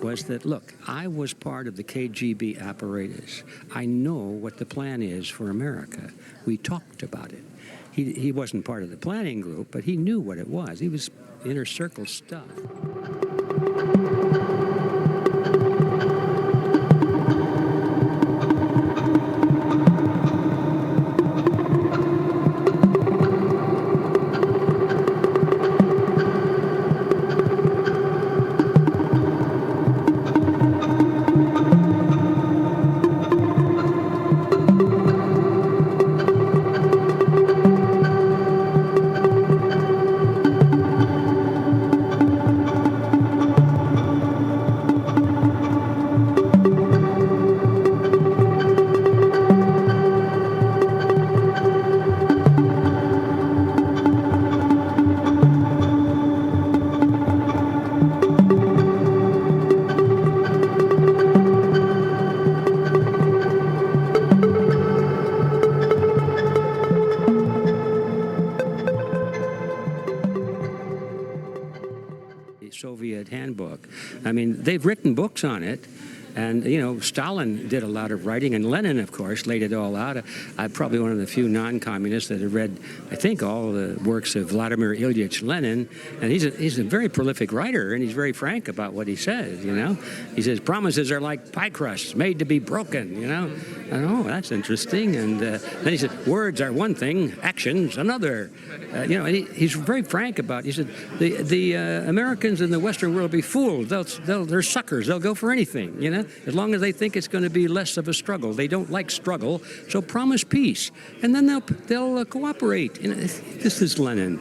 was that, look, I was part of the KGB apparatus. I know what the plan is for America. We talked about it. He wasn't part of the planning group, but he knew what it was. He was inner circle stuff. Soviet handbook. I mean, they've written books on it. And, you know, Stalin did a lot of writing, and Lenin, of course, laid it all out. I'm probably one of the few non-communists that have read, I think, all the works of Vladimir Ilyich Lenin. And he's a very prolific writer, and he's very frank about what he says, you know. He says, promises are like pie crusts made to be broken, you know. And, oh, that's interesting. And then he said, words are one thing, actions another. You know, he's very frank about it. He said, the Americans in the Western world will be fooled. They're suckers. They'll go for anything, you know. As long as they think it's going to be less of a struggle. They don't like struggle, so promise peace, and then they'll cooperate. You know, this is Lenin,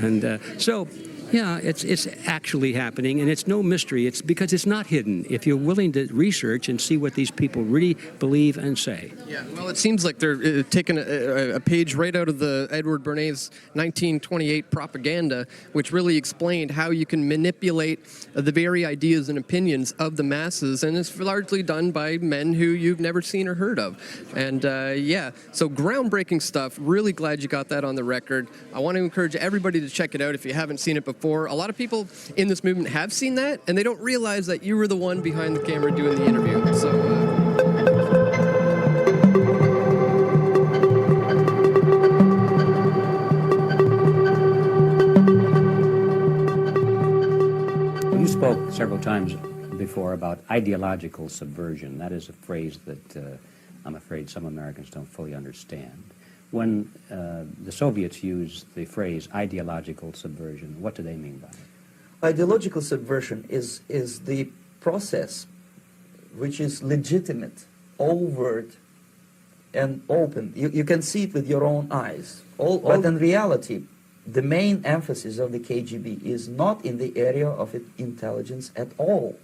and so. Yeah, it's actually happening, and it's no mystery. It's because it's not hidden. If you're willing to research and see what these people really believe and say. Yeah, well, it seems like they're taking a page right out of the Edward Bernays' 1928 propaganda, which really explained how you can manipulate the very ideas and opinions of the masses, and it's largely done by men who you've never seen or heard of. And yeah, so groundbreaking stuff. Really glad you got that on the record. I want to encourage everybody to check it out if you haven't seen it before. A lot of people in this movement have seen that, and they don't realize that you were the one behind the camera doing the interview. So. You spoke several times before about ideological subversion. That is a phrase that I'm afraid some Americans don't fully understand. When the Soviets use the phrase ideological subversion, what do they mean by it? Ideological subversion is the process which is legitimate, overt, and open. You can see it with your own eyes. But in reality, the main emphasis of the KGB is not in the area of intelligence at all.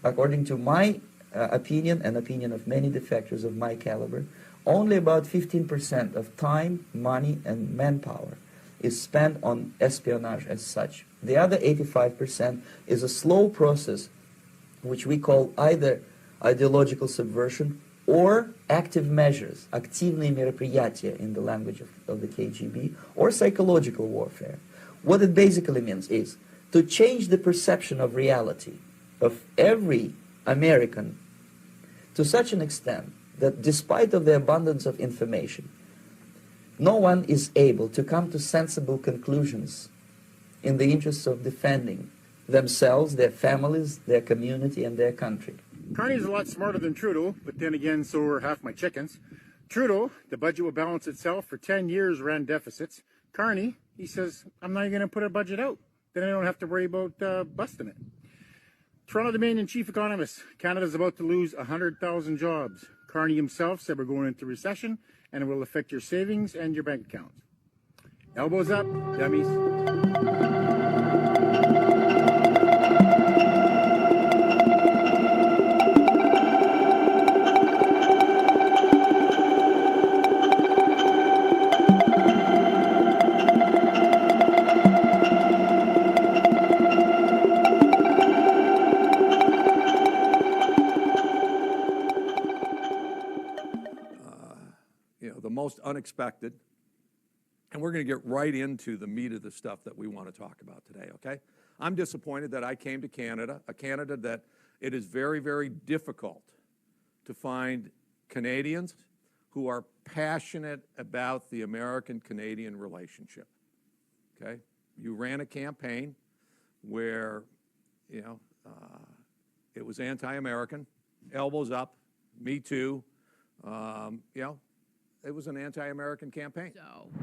According to my opinion and opinion of many defectors of my caliber, only about 15% of time, money, and manpower is spent on espionage as such. The other 85% is a slow process which we call either ideological subversion or active measures, активные мероприятия in the language of the KGB, or psychological warfare. What it basically means is to change the perception of reality of every American to such an extent that despite of the abundance of information, no one is able to come to sensible conclusions in the interests of defending themselves, their families, their community, and their country. Carney's a lot smarter than Trudeau, but then again, so are half my chickens. Trudeau, the budget will balance itself, for 10 years ran deficits. Carney, he says, I'm not even going to put a budget out. Then I don't have to worry about busting it. Toronto Dominion chief economist, Canada's about to lose 100,000 jobs. Carney himself said we're going into recession and it will affect your savings and your bank accounts. Elbows up, dummies. Most unexpected, and we're going to get right into the meat of the stuff that we want to talk about today, okay? I'm disappointed that I came to Canada, a Canada that It is very, very difficult to find Canadians who are passionate about the American-Canadian relationship, okay? You ran a campaign where, you know, it was anti-American, elbows up, me too, you know, it was an anti-American campaign.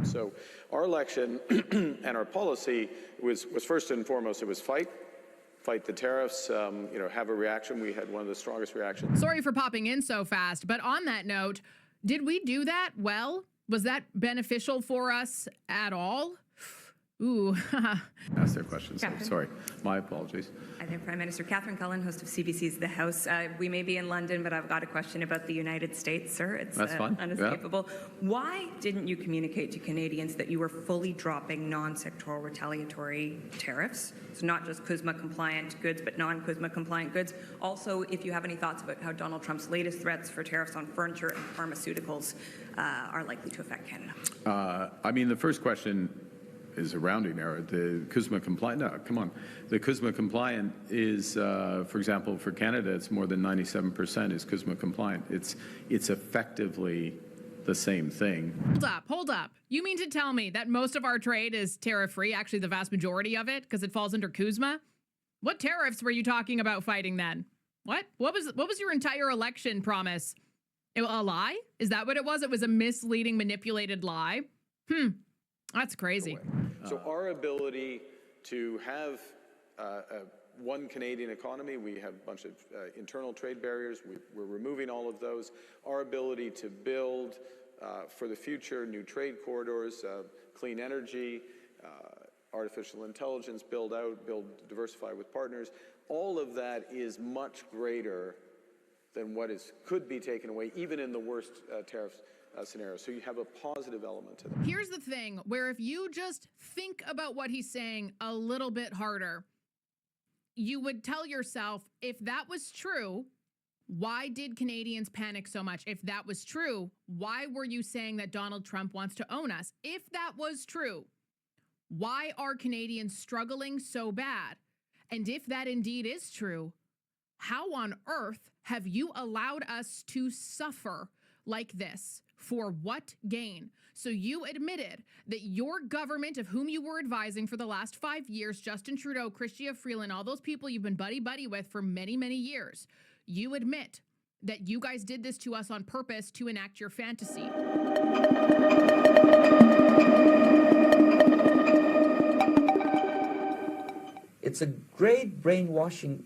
So our election and our policy was first and foremost, it was fight the tariffs, you know, have a reaction. We had one of the strongest reactions. Sorry for popping in so fast, but on that note, did we do that well? Was that beneficial for us at all? Ooh. Ask their questions. I'm sorry. My apologies. Hi there, Prime Minister. Catherine Cullen, host of CBC's The House. We may be in London, but I've got a question about the United States, sir. It's That's fine. unescapable. Yeah. Why didn't you communicate to Canadians that you were fully dropping non-sectoral retaliatory tariffs? So not just CUSMA-compliant goods, but non-CUSMA-compliant goods. Also, if you have any thoughts about how Donald Trump's latest threats for tariffs on furniture and pharmaceuticals are likely to affect Canada. I mean, the first question is a rounding error. The CUSMA compliant, no, come on. The CUSMA compliant is, for example, for Canada, it's more than 97% is CUSMA compliant. It's effectively the same thing. Hold up. You mean to tell me that most of our trade is tariff-free, actually the vast majority of it, because it falls under CUSMA? What tariffs were you talking about fighting then? What was your entire election promise? A lie? Is that what it was? It was a misleading, manipulated lie? That's crazy. So our ability to have one Canadian economy, we have a bunch of internal trade barriers. We're removing all of those. Our ability to build for the future new trade corridors, clean energy, artificial intelligence, build, diversify with partners. All of that is much greater than what could be taken away, even in the worst tariff scenario. So you have a positive element to that. Here's the thing, where if you just think about what he's saying a little bit harder, you would tell yourself, if that was true, why did Canadians panic so much? If that was true, why were you saying that Donald Trump wants to own us? If that was true, why are Canadians struggling so bad? And if that indeed is true, how on earth have you allowed us to suffer like this? For what gain? So you admitted that your government, of whom you were advising for the last 5 years, Justin Trudeau, Chrystia Freeland, all those people you've been buddy-buddy with for many, many years, you admit that you guys did this to us on purpose to enact your fantasy. It's a great brainwashing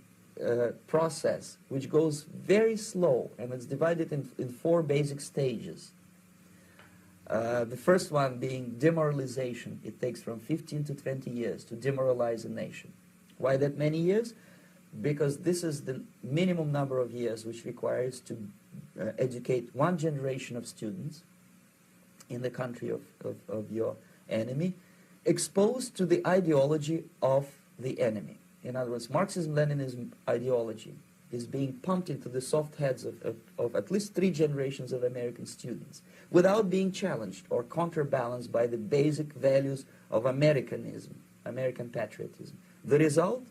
process which goes very slow, and it's divided in 4 basic stages. The first one being demoralization. It takes from 15 to 20 years to demoralize a nation. Why that many years? Because this is the minimum number of years which requires to educate one generation of students in the country of your enemy, exposed to the ideology of the enemy. In other words, Marxism-Leninism ideology is being pumped into the soft heads of at least 3 generations of American students without being challenged or counterbalanced by the basic values of Americanism, American patriotism. The result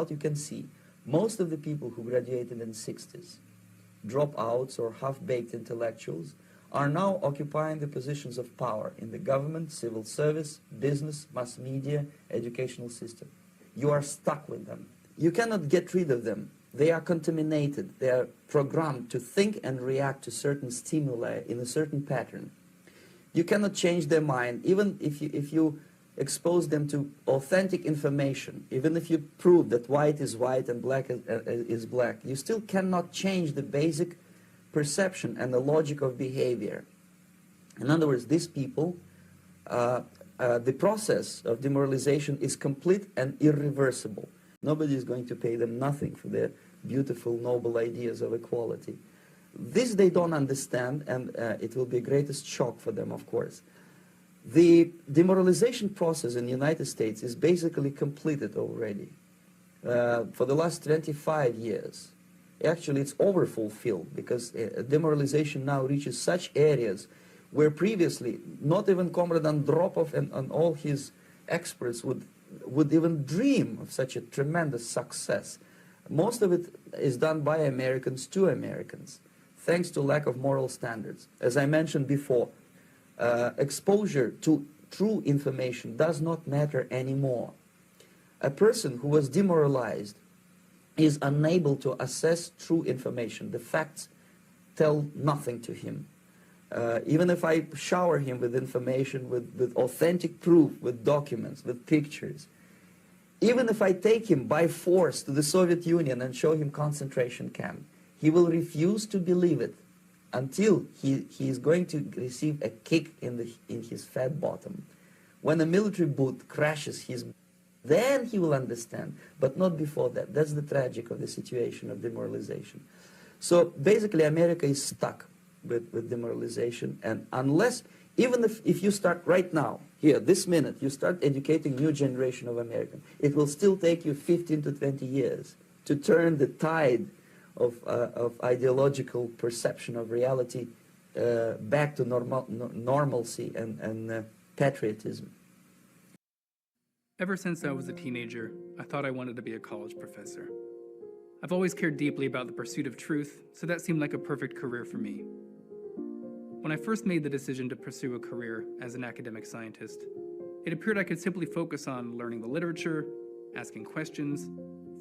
you can see. Most of the people who graduated in the 60s, dropouts or half-baked intellectuals, are now occupying the positions of power in the government, civil service, business, mass media, educational system. You are stuck with them. You cannot get rid of them. They are contaminated. They are programmed to think and react to certain stimuli in a certain pattern. You cannot change their mind, even if you expose them to authentic information, even if you prove that white is white and black is black. You still cannot change the basic perception and the logic of behavior. In other words, these people, the process of demoralization is complete and irreversible. Nobody is going to pay them nothing for their beautiful, noble ideas of equality. This they don't understand, and it will be a greatest shock for them, of course. The demoralization process in the United States is basically completed already. For the last 25 years. Actually, it's overfulfilled, because demoralization now reaches such areas where previously not even Comrade Andropov and all his experts would even dream of such a tremendous success. Most of it is done by Americans to Americans, thanks to lack of moral standards. As I mentioned before, exposure to true information does not matter anymore. A person who was demoralized is unable to assess true information. The facts tell nothing to him. Even if I shower him with information, with authentic proof, with documents, with pictures, even if I take him by force to the Soviet Union and show him concentration camp, he will refuse to believe it until he is going to receive a kick in his fat bottom. When a military boot crashes then he will understand, but not before that. That's the tragic of the situation of demoralization. So basically America is stuck with demoralization, and unless, even if you start right now, here, this minute, you start educating new generation of Americans, it will still take you 15 to 20 years to turn the tide of ideological perception of reality back to normalcy and patriotism. Ever since I was a teenager, I thought I wanted to be a college professor. I've always cared deeply about the pursuit of truth, so that seemed like a perfect career for me. When I first made the decision to pursue a career as an academic scientist, it appeared I could simply focus on learning the literature, asking questions,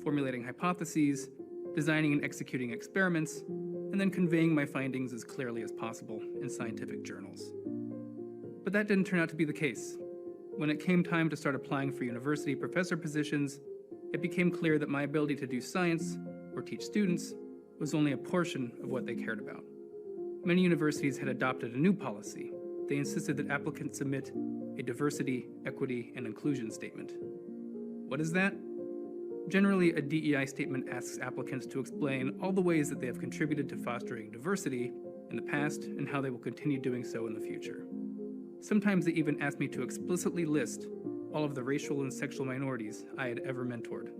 formulating hypotheses, designing and executing experiments, and then conveying my findings as clearly as possible in scientific journals. But that didn't turn out to be the case. When it came time to start applying for university professor positions, it became clear that my ability to do science or teach students was only a portion of what they cared about. Many universities had adopted a new policy. They insisted that applicants submit a diversity, equity, and inclusion statement. What is that? Generally, a DEI statement asks applicants to explain all the ways that they have contributed to fostering diversity in the past and how they will continue doing so in the future. Sometimes they even asked me to explicitly list all of the racial and sexual minorities I had ever mentored.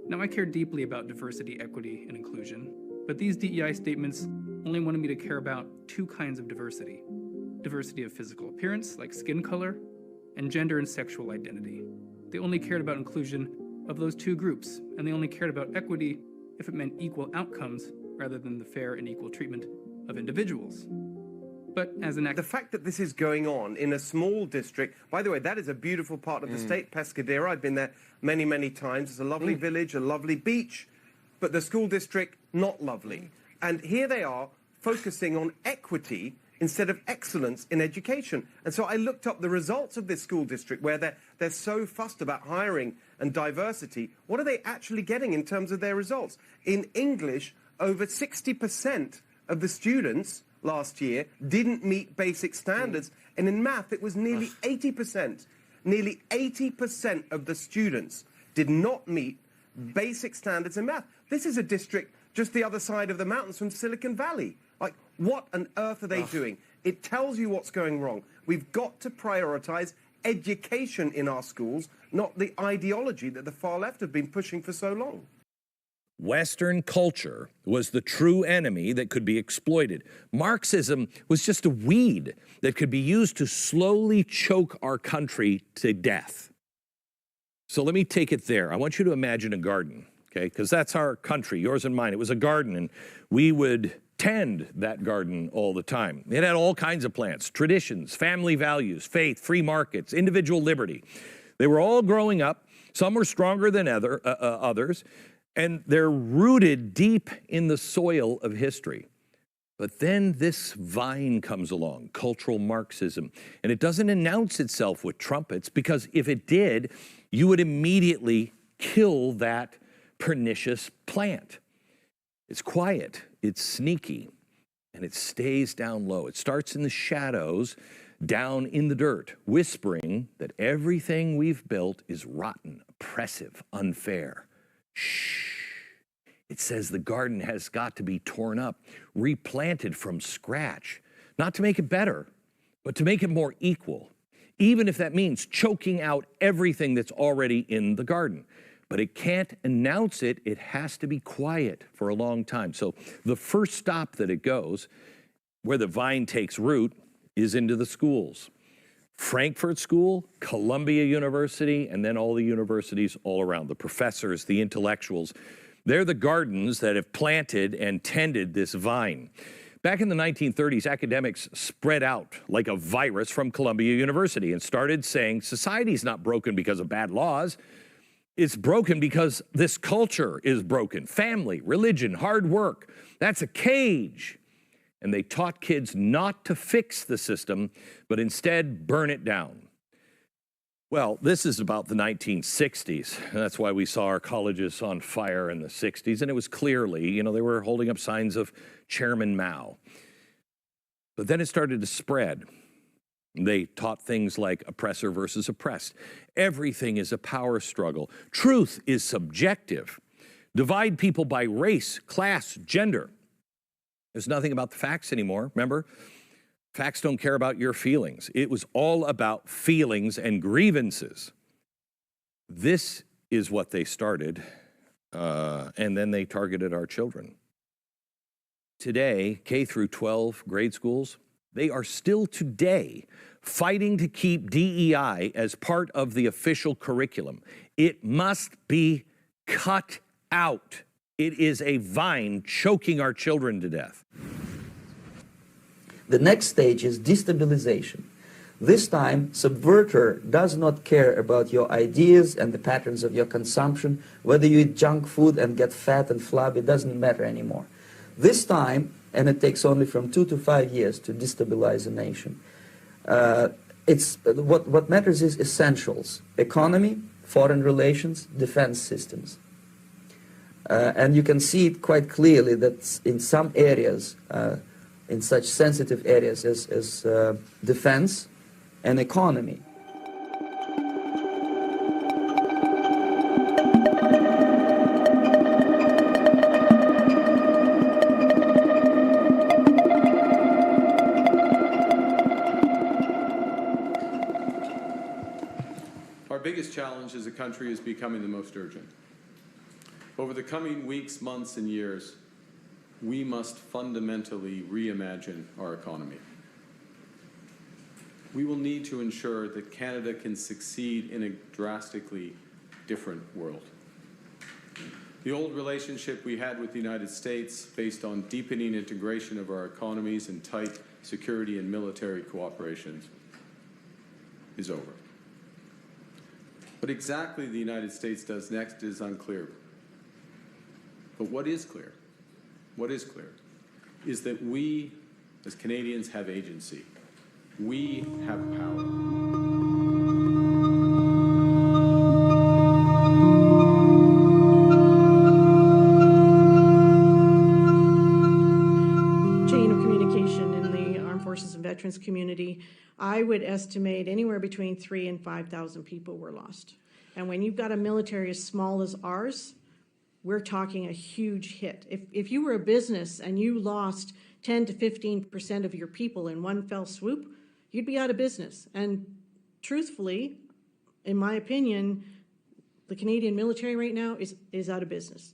Now, I care deeply about diversity, equity, and inclusion, but these DEI statements only wanted me to care about two kinds of diversity: diversity of physical appearance, like skin color, and gender and sexual identity. They only cared about inclusion of those two groups, and they only cared about equity if it meant equal outcomes rather than the fair and equal treatment of individuals. But as the fact that this is going on in a small district, by the way, that is a beautiful part of the state, Pescadero. I've been there many, many times. It's a lovely village, a lovely beach, but the school district, not lovely. And here they are focusing on equity instead of excellence in education. And so I looked up the results of this school district where they're so fussed about hiring and diversity. What are they actually getting in terms of their results? In English, over 60% of the students last year didn't meet basic standards, and in math it was nearly 80%. Nearly 80% of the students did not meet basic standards in math. This is a district just the other side of the mountains from Silicon Valley. Like, what on earth are they doing? It tells you what's going wrong. We've got to prioritize education in our schools, not the ideology that the far left have been pushing for so long. Western culture was the true enemy that could be exploited. Marxism was just a weed that could be used to slowly choke our country to death. So let me take it there. I want you to imagine a garden, okay? Because that's our country, yours and mine. It was a garden, and we would tend that garden all the time. It had all kinds of plants, traditions, family values, faith, free markets, individual liberty. They were all growing up. Some were stronger than others. And they're rooted deep in the soil of history. But then this vine comes along, cultural Marxism, and it doesn't announce itself with trumpets, because if it did, you would immediately kill that pernicious plant. It's quiet, it's sneaky, and it stays down low. It starts in the shadows, down in the dirt, whispering that everything we've built is rotten, oppressive, unfair. Shh. It says the garden has got to be torn up, replanted from scratch, not to make it better, but to make it more equal, even if that means choking out everything that's already in the garden. But it can't announce it. It has to be quiet for a long time. So the first stop that it goes, where the vine takes root, is into the schools. Frankfurt School, Columbia University, and then all the universities all around, the professors, the intellectuals. They're the gardens that have planted and tended this vine. Back in the 1930s, academics spread out like a virus from Columbia University and started saying society's not broken because of bad laws. It's broken because this culture is broken. Family, religion, hard work, that's a cage. And they taught kids not to fix the system, but instead burn it down. Well, this is about the 1960s. That's why we saw our colleges on fire in the 60s. And it was clearly, they were holding up signs of Chairman Mao. But then it started to spread. They taught things like oppressor versus oppressed. Everything is a power struggle. Truth is subjective. Divide people by race, class, gender. There's nothing about the facts anymore, remember? Facts don't care about your feelings. It was all about feelings and grievances. This is what they started, and then they targeted our children. Today, K through 12 grade schools, they are still today fighting to keep DEI as part of the official curriculum. It must be cut out. It is a vine choking our children to death. The next stage is destabilization. This time, subverter does not care about your ideas and the patterns of your consumption. Whether you eat junk food and get fat and flabby, it doesn't matter anymore. This time, and it takes only from 2 to 5 years to destabilize a nation, what matters is essentials: economy, foreign relations, defense systems. And you can see it quite clearly that in some areas, in such sensitive areas as defense and economy. Our biggest challenge as a country is becoming the most urgent. Over the coming weeks, months, and years, we must fundamentally reimagine our economy. We will need to ensure that Canada can succeed in a drastically different world. The old relationship we had with the United States, based on deepening integration of our economies and tight security and military cooperation, is over. What exactly the United States does next is unclear. But what is clear is that we, as Canadians, have agency. We have power. Chain of communication in the Armed Forces and Veterans community, I would estimate anywhere between 3,000 and 5,000 people were lost. And when you've got a military as small as ours, we're talking a huge hit. If you were a business and you lost 10 to 15% of your people in one fell swoop, you'd be out of business. And truthfully, in my opinion, the Canadian military right now is out of business.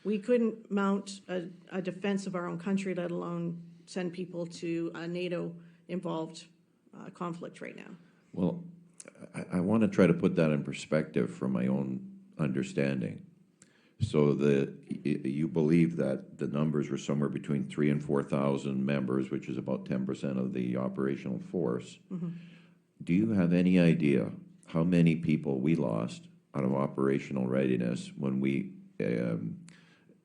We couldn't mount a defense of our own country, let alone send people to a NATO-involved conflict right now. Well, I want to try to put that in perspective from my own understanding. So you believe that the numbers were somewhere between 3,000 and 4,000 members, which is about 10% of the operational force. Mm-hmm. Do you have any idea how many people we lost out of operational readiness when we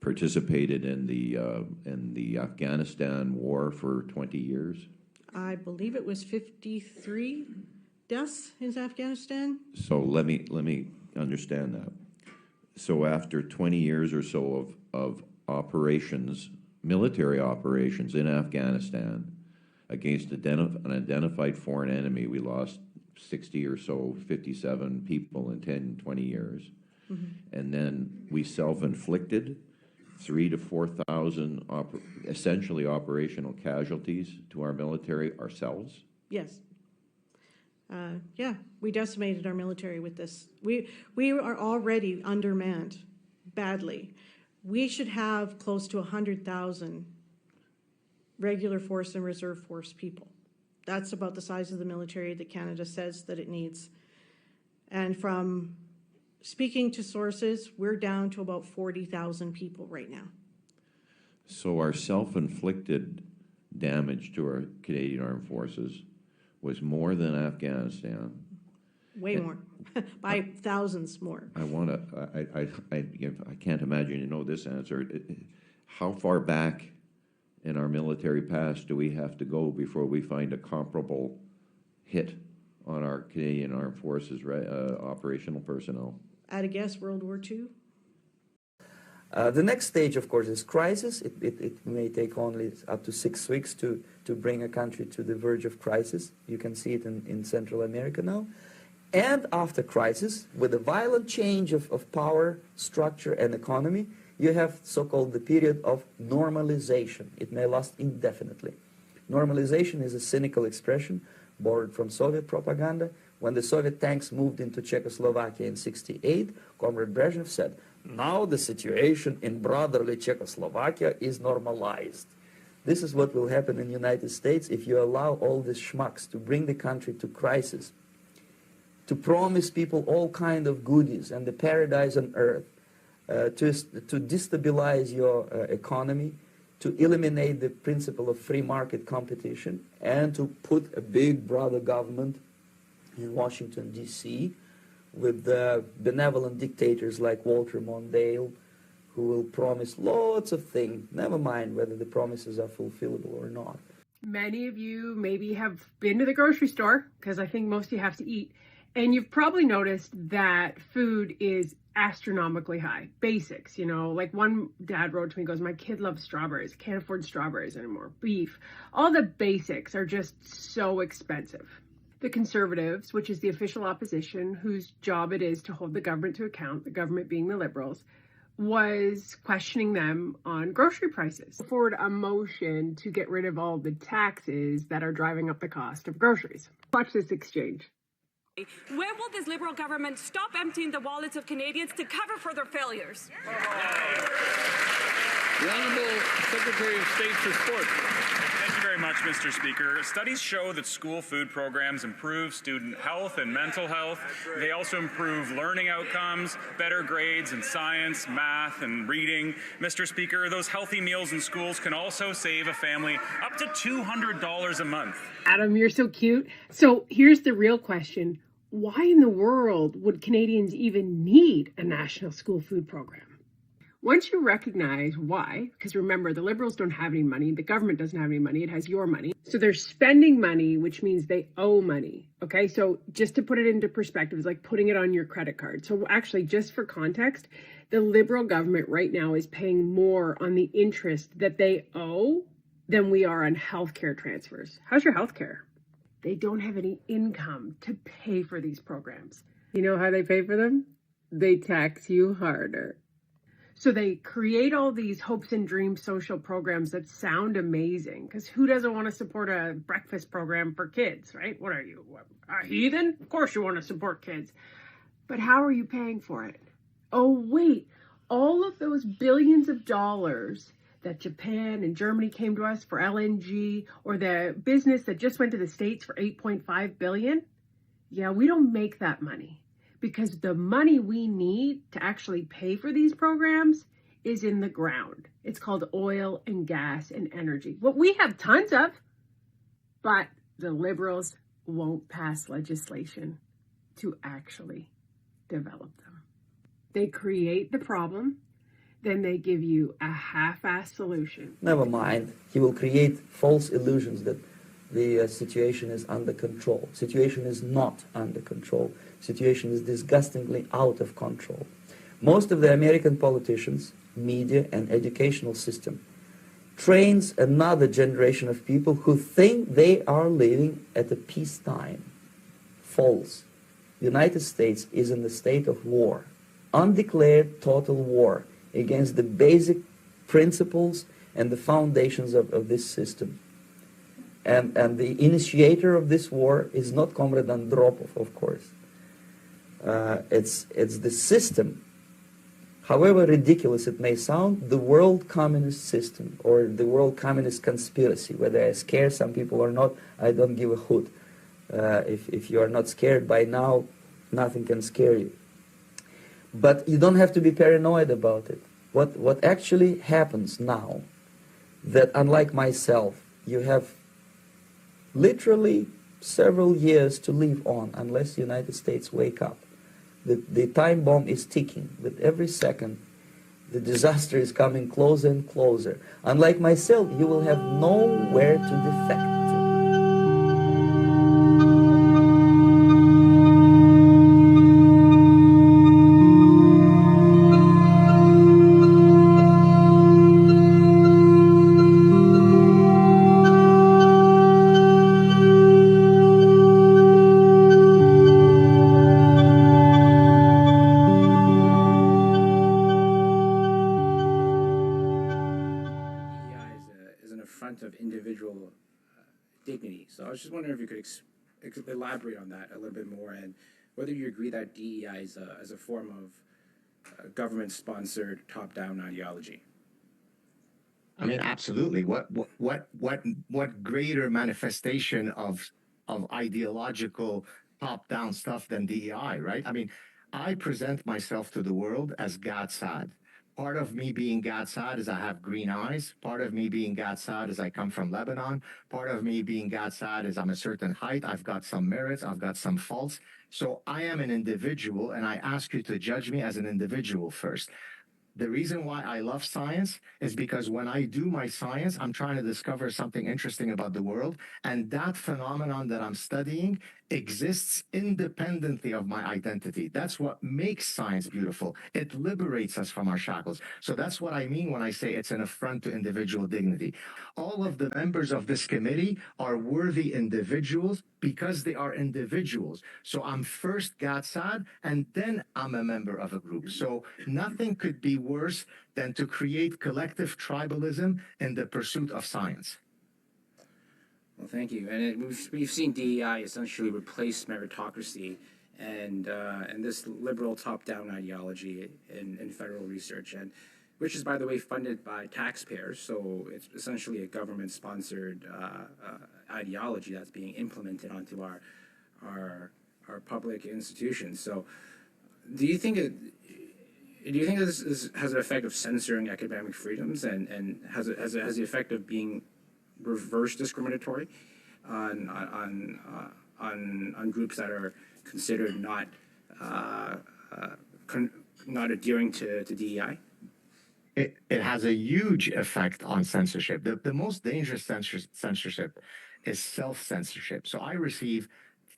participated in the Afghanistan war for 20 years? I believe it was 53 deaths in Afghanistan. So let me understand that. So after 20 years or so of operations, military operations in Afghanistan against an identified foreign enemy, we lost 60 or so, 57 people in 10, 20 years. Mm-hmm. And then we self-inflicted 3,000 to 4,000 essentially operational casualties to our military ourselves? Yes. Yeah, we decimated our military with this. We are already undermanned badly. We should have close to 100,000 regular force and reserve force people. That's about the size of the military that Canada says that it needs. And from Speaking to sources, we're down to about 40,000 people right now. So our self-inflicted damage to our Canadian Armed Forces was more than Afghanistan. Way more, by thousands more. I can't imagine you know this answer. How far back in our military past do we have to go before we find a comparable hit on our Canadian Armed Forces operational personnel? At a guess, World War II? The next stage, of course, is crisis. It may take only up to 6 weeks to bring a country to the verge of crisis. You can see it in Central America now. And after crisis, with a violent change of power, structure, and economy, you have so-called the period of normalization. It may last indefinitely. Normalization is a cynical expression borrowed from Soviet propaganda. When the Soviet tanks moved into Czechoslovakia in '68, Comrade Brezhnev said, "Now the situation in brotherly Czechoslovakia is normalized." This is what will happen in the United States if you allow all these schmucks to bring the country to crisis, to promise people all kind of goodies and the paradise on earth, to destabilize your economy, to eliminate the principle of free market competition, and to put a big brother government in Washington, D.C., with benevolent dictators like Walter Mondale, who will promise lots of things, never mind whether the promises are fulfillable or not. Many of you maybe have been to the grocery store, because I think most of you have to eat, and you've probably noticed that food is astronomically high. Basics, you know, like one dad wrote to me, goes, "My kid loves strawberries, can't afford strawberries anymore." Beef, all the basics are just so expensive. The Conservatives, which is the official opposition, whose job it is to hold the government to account, the government being the Liberals, was questioning them on grocery prices. Forward a motion to get rid of all the taxes that are driving up the cost of groceries. Watch this exchange. When will this Liberal government stop emptying the wallets of Canadians to cover for their failures? The Honourable Secretary of State's report. Thank you very much, Mr. Speaker. Studies show that school food programs improve student health and mental health. They also improve learning outcomes, better grades in science, math, and reading. Mr. Speaker, those healthy meals in schools can also save a family up to $200 a month. Adam, you're so cute. So here's the real question. Why in the world would Canadians even need a national school food program? Once you recognize why, because remember, the Liberals don't have any money, the government doesn't have any money, it has your money. So they're spending money, which means they owe money. Okay, so just to put it into perspective, it's like putting it on your credit card. So actually, just for context, the Liberal government right now is paying more on the interest that they owe than we are on healthcare transfers. How's your healthcare? They don't have any income to pay for these programs. You know how they pay for them? They tax you harder. So they create all these hopes and dreams social programs that sound amazing, because who doesn't want to support a breakfast program for kids, right? What are you, a heathen? Of course you want to support kids. But how are you paying for it? Oh, wait, all of those billions of dollars that Japan and Germany came to us for LNG, or the business that just went to the States for $8.5 billion, yeah, we don't make that money. Because the money we need to actually pay for these programs is in the ground. It's called oil and gas and energy. What we have tons of, but the Liberals won't pass legislation to actually develop them. They create the problem, then they give you a half-assed solution. Never mind. He will create false illusions that the situation is under control. Situation is not under control. Situation is disgustingly out of control. Most of the American politicians, media, and educational system trains another generation of people who think they are living at a peacetime. False. The United States is in a state of war, undeclared total war against the basic principles and the foundations of this system. And the initiator of this war is not Comrade Andropov, of course. It's the system. However ridiculous it may sound, the world communist system or the world communist conspiracy, whether I scare some people or not, I don't give a hoot. If you are not scared by now, nothing can scare you. But you don't have to be paranoid about it. What actually happens now, that unlike myself, you have literally several years to live on unless the United States wake up. The time bomb is ticking. With every second, the disaster is coming closer and closer. Unlike myself, you will have nowhere to defect. Is an affront of individual dignity. So I was just wondering if you could elaborate on that a little bit more, and whether you agree that DEI is a form of government-sponsored top-down ideology. I mean, absolutely. What greater manifestation of ideological top-down stuff than DEI, right? I mean, I present myself to the world as God-sad. Part of me being God-sad is I have green eyes. Part of me being God-sad is I come from Lebanon. Part of me being God-sad is I'm a certain height. I've got some merits. I've got some faults. So I am an individual, and I ask you to judge me as an individual first. The reason why I love science is because when I do my science, I'm trying to discover something interesting about the world. And that phenomenon that I'm studying exists independently of my identity. That's what makes science beautiful. It liberates us from our shackles. So that's what I mean when I say it's an affront to individual dignity. All of the members of this committee are worthy individuals because they are individuals. So I'm first God-sad, and then I'm a member of a group. So nothing could be worse than to create collective tribalism in the pursuit of science. Well, thank you. And we've seen DEI essentially replace meritocracy and this liberal top-down ideology in federal research, and which is, by the way, funded by taxpayers. So it's essentially a government-sponsored ideology that's being implemented onto our public institutions. So, do you think that this has an effect of censoring academic freedoms, and has the effect of being reverse discriminatory on groups that are considered not adhering to DEI? It has a huge effect on censorship. The most dangerous censorship is self-censorship. So I receive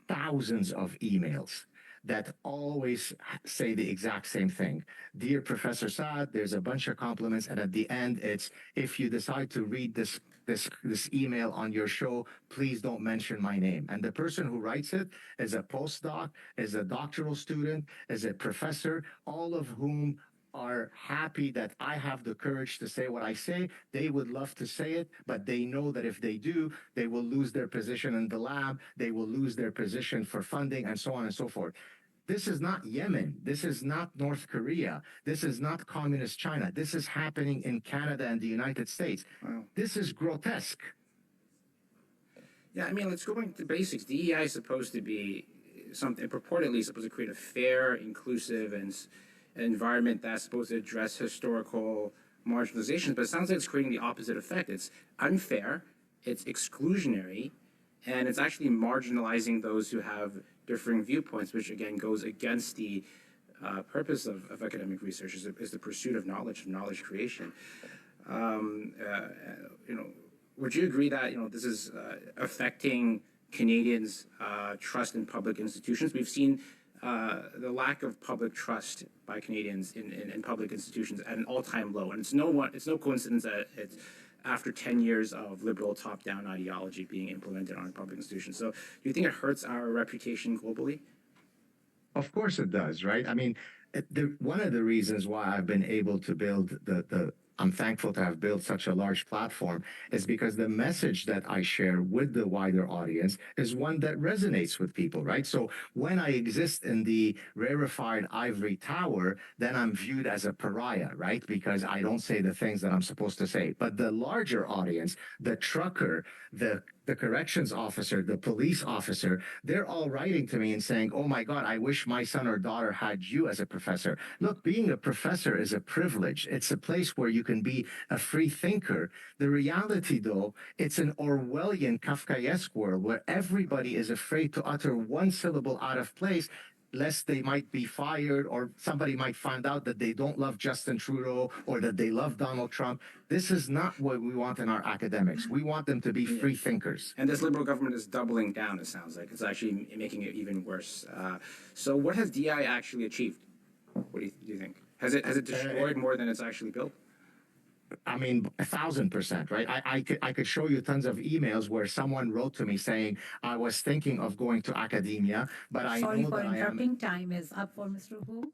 thousands of emails that always say the exact same thing. Dear Professor Saad, there's a bunch of compliments, and at the end it's, if you decide to read this email on your show, please don't mention my name. And the person who writes it is a postdoc, is a doctoral student, is a professor, all of whom are happy that I have the courage to say what I say. They would love to say it, but they know that if they do, they will lose their position in the lab, they will lose their position for funding, and so on and so forth. This is not Yemen. This is not North Korea. This is not communist China. This is happening in Canada and the United States. Wow. This is grotesque. Yeah, I mean, let's go back to the basics. DEI is supposed to be something purportedly supposed to create a fair, inclusive, and an environment that's supposed to address historical marginalizations, but it sounds like it's creating the opposite effect. It's unfair, it's exclusionary, and it's actually marginalizing those who have differing viewpoints, which again goes against the purpose of academic research, is the pursuit of knowledge creation. Would you agree that this is affecting Canadians' trust in public institutions? We've seen the lack of public trust by Canadians in public institutions at an all-time low, and it's no coincidence that it's after 10 years of liberal top-down ideology being implemented on public institutions. So do you think it hurts our reputation globally? Of course it does, right? I mean, one of the reasons why I've been able to build I'm thankful to have built such a large platform is because the message that I share with the wider audience is one that resonates with people, right? So when I exist in the rarefied ivory tower, then I'm viewed as a pariah, right? Because I don't say the things that I'm supposed to say. But the larger audience, the trucker, the the corrections officer, the police officer, they're all writing to me and saying, oh my God, I wish my son or daughter had you as a professor. Look, being a professor is a privilege. It's a place where you can be a free thinker. The reality, though, it's an Orwellian, Kafkaesque world where everybody is afraid to utter one syllable out of place, lest they might be fired or somebody might find out that they don't love Justin Trudeau or that they love Donald Trump. This is not what we want in our academics. We want them to be free thinkers. And this Liberal government is doubling down, it sounds like. It's actually making it even worse. So what has DI actually achieved? What do you think? Has it destroyed more than it's actually built? I mean, 1,000%, right? I could show you tons of emails where someone wrote to me saying, I was thinking of going to academia, but I Sorry know for that I am. interrupting. Time is up for Mr. Hu.